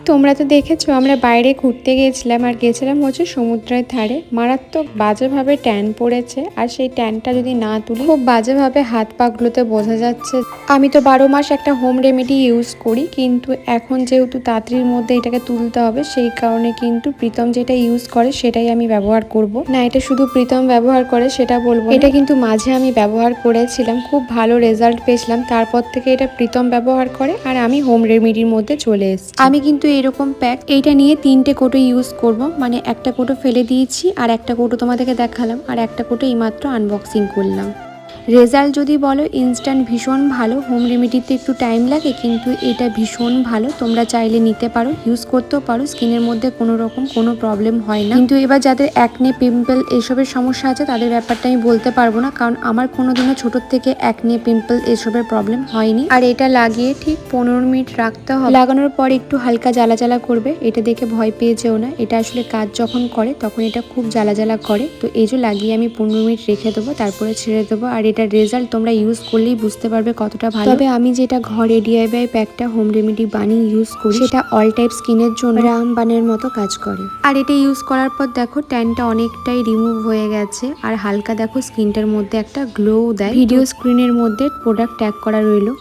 তোমরা তো দেখেছো আমরা বাইরে ঘুরতে গিয়েছিলাম, আর গেছিলাম হচ্ছে সমুদ্রের ধারে। মারাত্মক বাজেভাবে ট্যান পড়েছে, আর সেই ট্যানটা যদি না তুলি খুব বাজেভাবে হাত পাগুলোতে বোঝা যাচ্ছে। আমি তো 12 মাস একটা হোম রেমেডি ইউজ করি, কিন্তু এখন যেহেতু তাড়াতাড়ির মধ্যে এটাকে তুলতে হবে সেই কারণে কিন্তু প্রীতম যেটা ইউজ করে সেটাই আমি ব্যবহার করব না। এটা শুধু প্রীতম ব্যবহার করে সেটা বলবো, এটা কিন্তু মাঝে আমি ব্যবহার করেছিলাম, খুব ভালো রেজাল্ট পেয়েছিলাম। তারপর থেকে এটা প্রীতম ব্যবহার করে আর আমি হোম রেমেডির মধ্যে চলে এসেছি। আমি কিন্তু এরকম প্যাক এইটা নিয়ে 3টে কোটো ইউজ করব, মানে একটা কোটো ফেলে দিয়েছি, আর একটা কোটো তোমাদেরকে দেখালাম, আর একটা কোটো এইমাত্র আনবক্সিং করলাম। রেজাল্ট যদি বলো ইনস্ট্যান্ট ভীষণ ভালো। হোম রেমেডিতে একটু টাইম লাগে, কিন্তু এটা ভীষণ ভালো। তোমরা চাইলে নিতে পারো, ইউজ করতেও পারো, স্কিনের মধ্যে কোনো রকম কোনো প্রবলেম হয় না। কিন্তু এবার যাদের অ্যাকনে, পিম্পল এসবের সমস্যা আছে তাদের ব্যাপারটা আমি বলতে পারবো না, কারণ আমার কোনোদিনও ছোটোর থেকে অ্যাকনে, পিম্পল এসবের প্রবলেম হয়নি। আর এটা লাগিয়ে ঠিক 15 মিনিট রাখতে হবে। লাগানোর পর একটু হালকা জ্বালা জ্বালা করবে, এটা দেখে ভয় পেয়ে যেও না। এটা আসলে কাজ যখন করে তখন এটা খুব জ্বালা জ্বালা করে, তো এই যে লাগিয়ে আমি 15 মিনিট রেখে দেবো, তারপরে ছেড়ে দেবো। আর এটার রেজাল্ট তোমরা ইউজ করলেই বুঝতে পারবে কতটা ভালো। তবে আমি যেটা ঘরে ডিআইওয়াই প্যাকটা হোম রেমেডি বানিয়ে ইউজ করি সেটা অল টাইপ স্কিনের জন্য রামবানের মতো কাজ করে। আর এটা ইউজ করার পর দেখো ট্যানটা অনেকটাই রিমুভ হয়ে গেছে, আর হালকা দেখো স্কিনটার মধ্যে একটা গ্লো দেয়। ভিডিও স্ক্রিনের মধ্যে প্রোডাক্ট ট্যাগ করা রইলো।